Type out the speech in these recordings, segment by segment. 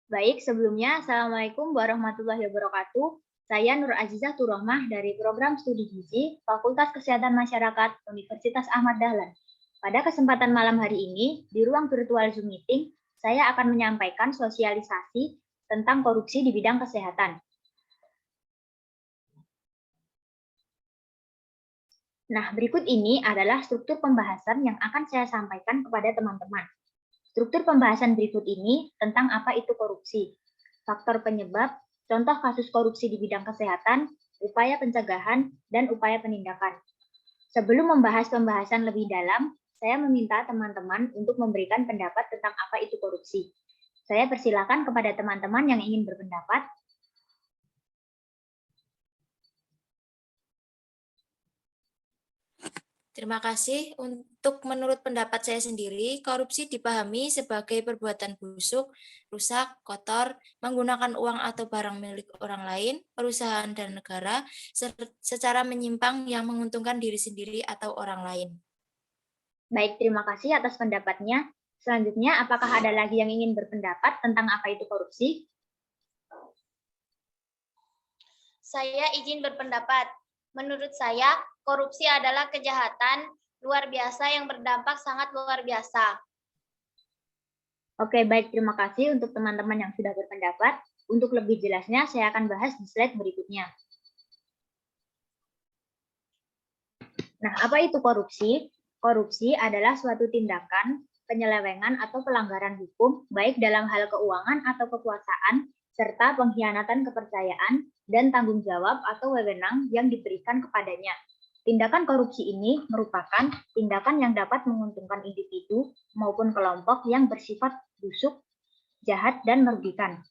Baik, sebelumnya Assalamualaikum warahmatullahi wabarakatuh. Saya Nur Azizah Turahmah dari Program Studi Gizi Fakultas Kesehatan Masyarakat Universitas Ahmad Dahlan. Pada kesempatan malam hari ini, di ruang virtual Zoom Meeting, saya akan menyampaikan sosialisasi tentang korupsi di bidang kesehatan. Nah, berikut ini adalah struktur pembahasan yang akan saya sampaikan kepada teman-teman. Struktur pembahasan berikut ini tentang apa itu korupsi, faktor penyebab, contoh kasus korupsi di bidang kesehatan, upaya pencegahan, dan upaya penindakan. Sebelum membahas pembahasan lebih dalam, saya meminta teman-teman untuk memberikan pendapat tentang apa itu korupsi. Saya persilakan kepada teman-teman yang ingin berpendapat. Terima kasih. Untuk menurut pendapat saya sendiri, korupsi dipahami sebagai perbuatan busuk, rusak, kotor, menggunakan uang atau barang milik orang lain, perusahaan dan negara, secara menyimpang yang menguntungkan diri sendiri atau orang lain. Baik, terima kasih atas pendapatnya. Selanjutnya, apakah ada lagi yang ingin berpendapat tentang apa itu korupsi? Saya izin berpendapat. Menurut saya, korupsi adalah kejahatan luar biasa yang berdampak sangat luar biasa. Oke, baik. Terima kasih untuk teman-teman yang sudah berpendapat. Untuk lebih jelasnya, saya akan bahas di slide berikutnya. Nah, apa itu korupsi? Korupsi adalah suatu tindakan, penyelewengan, atau pelanggaran hukum, baik dalam hal keuangan atau kekuasaan, serta pengkhianatan kepercayaan dan tanggung jawab atau wewenang yang diberikan kepadanya. Tindakan korupsi ini merupakan tindakan yang dapat menguntungkan individu maupun kelompok yang bersifat busuk, jahat, dan merugikan.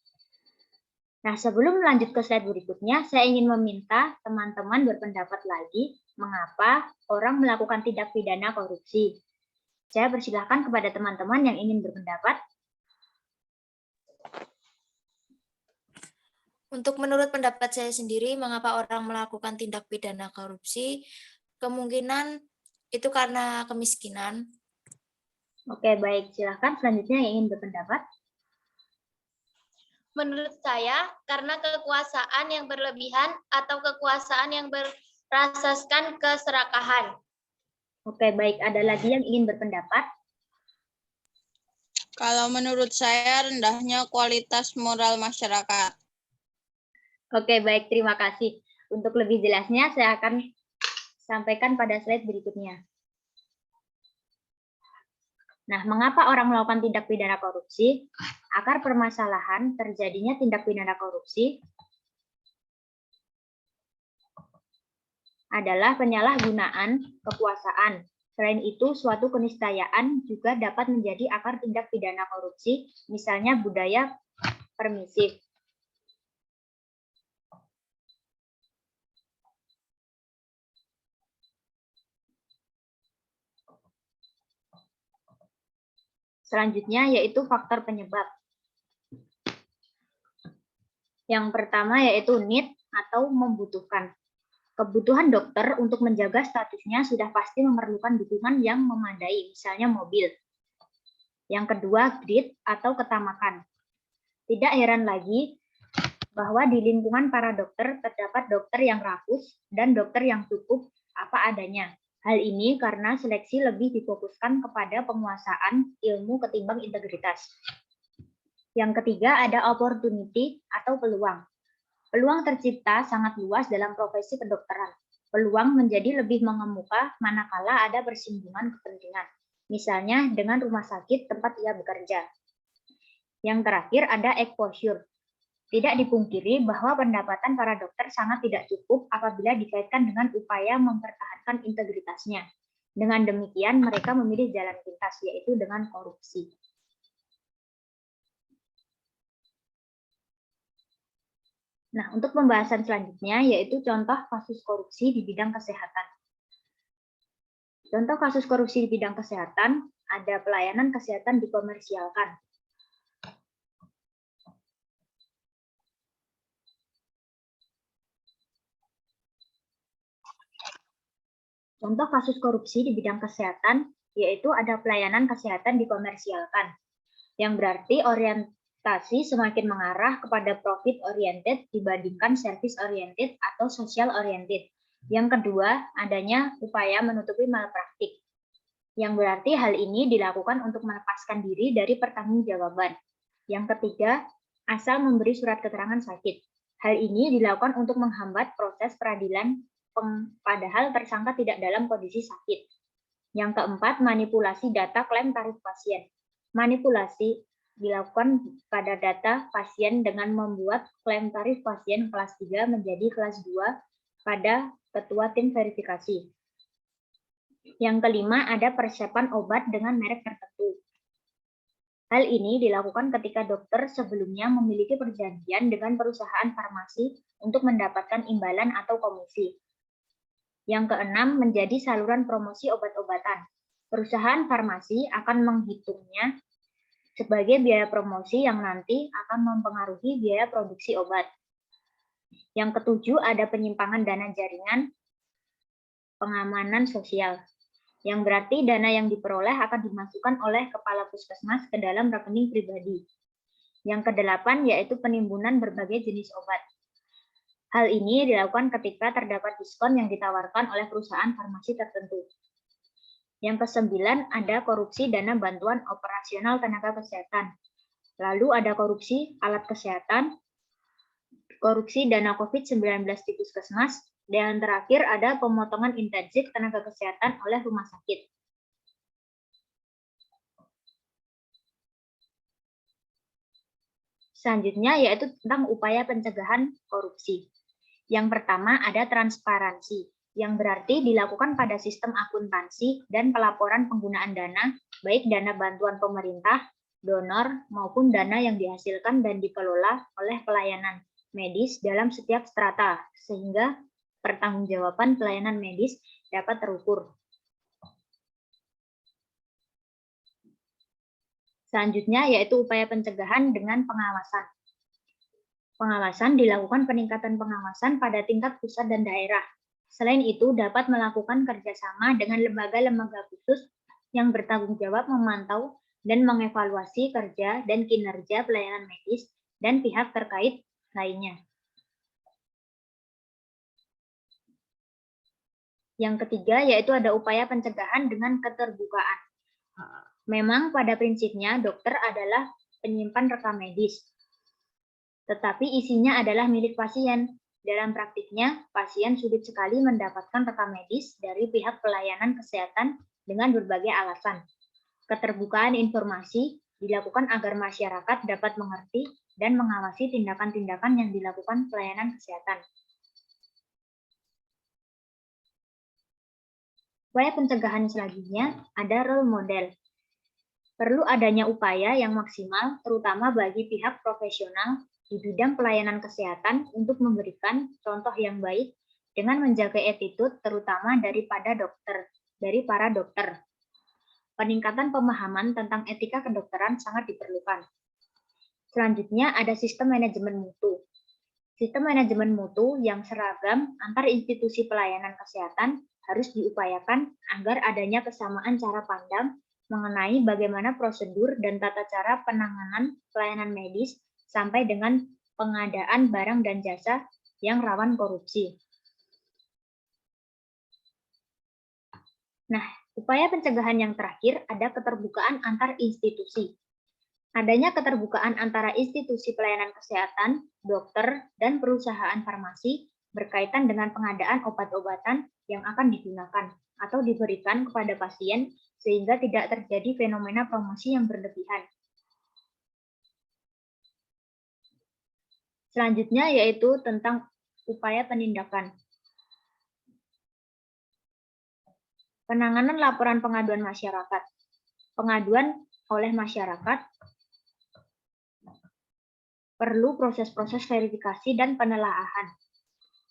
Nah, sebelum lanjut ke slide berikutnya, saya ingin meminta teman-teman berpendapat lagi mengapa orang melakukan tindak pidana korupsi. Saya persilahkan kepada teman-teman yang ingin berpendapat. Untuk menurut pendapat saya sendiri, mengapa orang melakukan tindak pidana korupsi, kemungkinan itu karena kemiskinan. Oke, baik. Silakan selanjutnya yang ingin berpendapat. Menurut saya, karena kekuasaan yang berlebihan atau kekuasaan yang berasaskan keserakahan. Oke, baik. Ada lagi yang ingin berpendapat? Kalau menurut saya, rendahnya kualitas moral masyarakat. Oke, baik. Terima kasih. Untuk lebih jelasnya, saya akan sampaikan pada slide berikutnya. Nah, mengapa orang melakukan tindak pidana korupsi? Akar permasalahan terjadinya tindak pidana korupsi adalah penyalahgunaan kekuasaan. Selain itu, suatu keniscayaan juga dapat menjadi akar tindak pidana korupsi, misalnya budaya permisif. Selanjutnya yaitu faktor penyebab. Yang pertama yaitu need atau membutuhkan. Kebutuhan dokter untuk menjaga statusnya sudah pasti memerlukan dukungan yang memadai, misalnya mobil. Yang kedua, greed atau ketamakan. Tidak heran lagi bahwa di lingkungan para dokter terdapat dokter yang rakus dan dokter yang cukup apa adanya. Hal ini karena seleksi lebih difokuskan kepada penguasaan ilmu ketimbang integritas. Yang ketiga ada opportunity atau peluang. Peluang tercipta sangat luas dalam profesi kedokteran. Peluang menjadi lebih mengemuka manakala ada persinggungan kepentingan, misalnya dengan rumah sakit tempat ia bekerja. Yang terakhir ada exposure. Tidak dipungkiri bahwa pendapatan para dokter sangat tidak cukup apabila dikaitkan dengan upaya mempertahankan integritasnya. Dengan demikian, mereka memilih jalan pintas, yaitu dengan korupsi. Nah, untuk pembahasan selanjutnya, yaitu contoh kasus korupsi di bidang kesehatan. Contoh kasus korupsi di bidang kesehatan, ada pelayanan kesehatan dikomersialkan. Contoh kasus korupsi di bidang kesehatan, yaitu ada pelayanan kesehatan dikomersialkan, yang berarti orientasi ekspektasi semakin mengarah kepada profit oriented dibandingkan service oriented atau social oriented. Yang kedua, adanya upaya menutupi malpraktik. Yang berarti hal ini dilakukan untuk melepaskan diri dari pertanggungjawaban. Yang ketiga, asal memberi surat keterangan sakit. Hal ini dilakukan untuk menghambat proses peradilan padahal tersangka tidak dalam kondisi sakit. Yang keempat, manipulasi data klaim tarif pasien. Manipulasi dilakukan pada data pasien dengan membuat klaim tarif pasien kelas 3 menjadi kelas 2 pada ketua tim verifikasi. Yang kelima, ada persiapan obat dengan merek tertentu. Hal ini dilakukan ketika dokter sebelumnya memiliki perjanjian dengan perusahaan farmasi untuk mendapatkan imbalan atau komisi. Yang keenam, menjadi saluran promosi obat-obatan. Perusahaan farmasi akan menghitungnya sebagai biaya promosi yang nanti akan mempengaruhi biaya produksi obat. Yang ketujuh, ada penyimpangan dana jaringan pengamanan sosial, yang berarti dana yang diperoleh akan dimasukkan oleh kepala puskesmas ke dalam rekening pribadi. Yang kedelapan, yaitu penimbunan berbagai jenis obat. Hal ini dilakukan ketika terdapat diskon yang ditawarkan oleh perusahaan farmasi tertentu. Yang kesembilan, ada korupsi dana bantuan operasional tenaga kesehatan. Lalu ada korupsi alat kesehatan, korupsi dana COVID-19 di puskesmas, dan terakhir ada pemotongan intensif tenaga kesehatan oleh rumah sakit. Selanjutnya yaitu tentang upaya pencegahan korupsi. Yang pertama ada transparansi, yang berarti dilakukan pada sistem akuntansi dan pelaporan penggunaan dana, baik dana bantuan pemerintah, donor, maupun dana yang dihasilkan dan dikelola oleh pelayanan medis dalam setiap strata, sehingga pertanggungjawaban pelayanan medis dapat terukur. Selanjutnya yaitu upaya pencegahan dengan pengawasan. Pengawasan dilakukan peningkatan pengawasan pada tingkat pusat dan daerah. Selain itu, dapat melakukan kerjasama dengan lembaga-lembaga khusus yang bertanggung jawab memantau dan mengevaluasi kerja dan kinerja pelayanan medis dan pihak terkait lainnya. Yang ketiga, yaitu ada upaya pencegahan dengan keterbukaan. Memang pada prinsipnya dokter adalah penyimpan rekam medis, tetapi isinya adalah milik pasien. Dalam praktiknya, pasien sulit sekali mendapatkan rekam medis dari pihak pelayanan kesehatan dengan berbagai alasan. Keterbukaan informasi dilakukan agar masyarakat dapat mengerti dan mengawasi tindakan-tindakan yang dilakukan pelayanan kesehatan. Upaya pencegahan selanjutnya ada role model. Perlu adanya upaya yang maksimal, terutama bagi pihak profesional di bidang pelayanan kesehatan untuk memberikan contoh yang baik dengan menjaga attitude terutama dari para dokter. Peningkatan pemahaman tentang etika kedokteran sangat diperlukan. Selanjutnya ada sistem manajemen mutu. Sistem manajemen mutu yang seragam antar institusi pelayanan kesehatan harus diupayakan agar adanya kesamaan cara pandang mengenai bagaimana prosedur dan tata cara penanganan pelayanan medis sampai dengan pengadaan barang dan jasa yang rawan korupsi. Nah, upaya pencegahan yang terakhir ada keterbukaan antar institusi. Adanya keterbukaan antara institusi pelayanan kesehatan, dokter, dan perusahaan farmasi berkaitan dengan pengadaan obat-obatan yang akan digunakan atau diberikan kepada pasien sehingga tidak terjadi fenomena promosi yang berlebihan. Selanjutnya yaitu tentang upaya penindakan. Penanganan laporan pengaduan masyarakat. Pengaduan oleh masyarakat perlu proses-proses verifikasi dan penelaahan.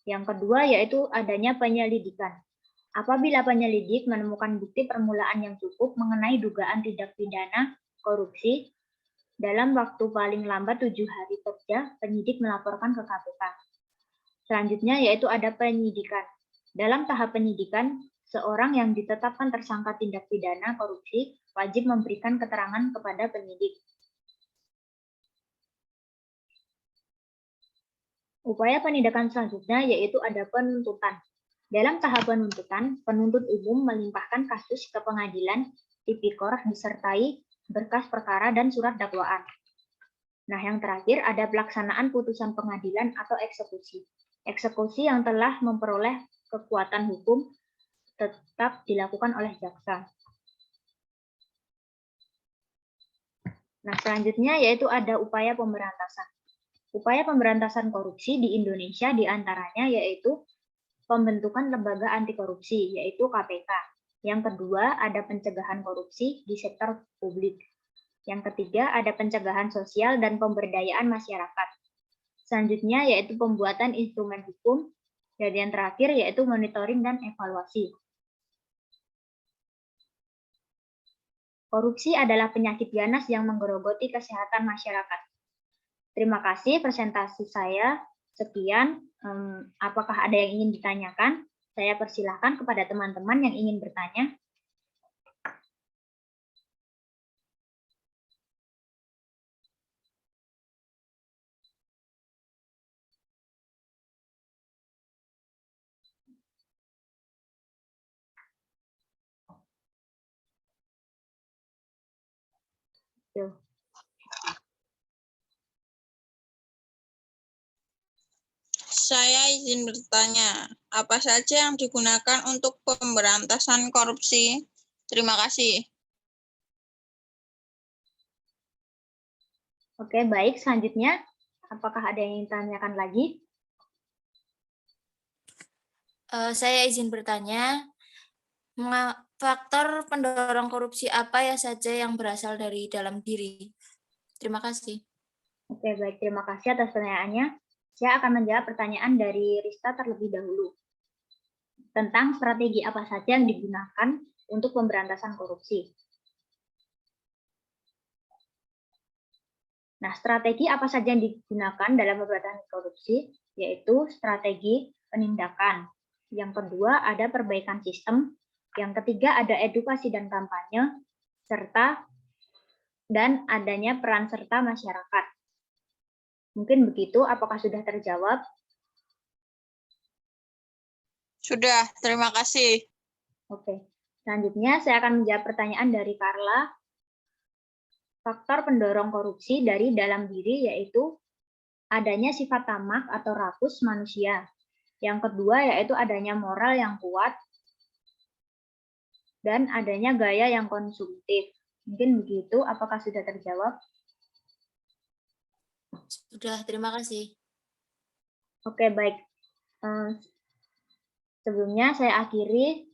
Yang kedua yaitu adanya penyelidikan. Apabila penyelidik menemukan bukti permulaan yang cukup mengenai dugaan tindak pidana korupsi, dalam waktu paling lambat 7 hari kerja, penyidik melaporkan ke KPK. Selanjutnya yaitu ada penyidikan. Dalam tahap penyidikan, seorang yang ditetapkan tersangka tindak pidana korupsi wajib memberikan keterangan kepada penyidik. Upaya penindakan selanjutnya yaitu ada penuntutan. Dalam tahap penuntutan, penuntut umum melimpahkan kasus ke pengadilan tipikor disertai berkas perkara dan surat dakwaan. Nah, yang terakhir ada pelaksanaan putusan pengadilan atau eksekusi. Eksekusi yang telah memperoleh kekuatan hukum tetap dilakukan oleh jaksa. Nah, selanjutnya yaitu ada upaya pemberantasan. Upaya pemberantasan korupsi di Indonesia diantaranya yaitu pembentukan lembaga anti korupsi, yaitu KPK. Yang kedua, ada pencegahan korupsi di sektor publik. Yang ketiga, ada pencegahan sosial dan pemberdayaan masyarakat. Selanjutnya, yaitu pembuatan instrumen hukum. Dan yang terakhir, yaitu monitoring dan evaluasi. Korupsi adalah penyakit ganas yang menggerogoti kesehatan masyarakat. Terima kasih presentasi saya. Sekian. Apakah ada yang ingin ditanyakan? Saya persilahkan kepada teman-teman yang ingin bertanya. Yuk. Saya izin bertanya, apa saja yang digunakan untuk pemberantasan korupsi? Terima kasih. Oke, baik. Selanjutnya, apakah ada yang ingin ditanyakan lagi? Saya izin bertanya, faktor pendorong korupsi apa ya saja yang berasal dari dalam diri? Terima kasih. Oke, baik. Terima kasih atas pertanyaannya. Saya akan menjawab pertanyaan dari Rista terlebih dahulu. Tentang strategi apa saja yang digunakan untuk pemberantasan korupsi. Nah, strategi apa saja yang digunakan dalam pemberantasan korupsi? Yaitu strategi penindakan. Yang kedua, ada perbaikan sistem. Yang ketiga, ada edukasi dan kampanye, dan adanya peran serta masyarakat. Mungkin begitu, apakah sudah terjawab? Sudah, terima kasih. Oke, selanjutnya saya akan menjawab pertanyaan dari Carla. Faktor pendorong korupsi dari dalam diri yaitu adanya sifat tamak atau rakus manusia. Yang kedua yaitu adanya moral yang kuat dan adanya gaya yang konsumtif. Mungkin begitu, apakah sudah terjawab? Sudah, terima kasih. Oke, baik. Sebelumnya saya akhiri.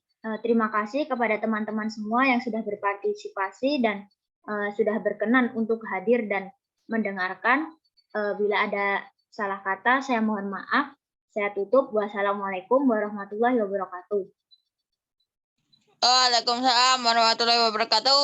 Terima kasih kepada teman-teman semua yang sudah berpartisipasi dan sudah berkenan untuk hadir dan mendengarkan. Bila ada salah kata, saya mohon maaf. Saya tutup. Wassalamualaikum warahmatullahi wabarakatuh. Waalaikumsalam warahmatullahi wabarakatuh.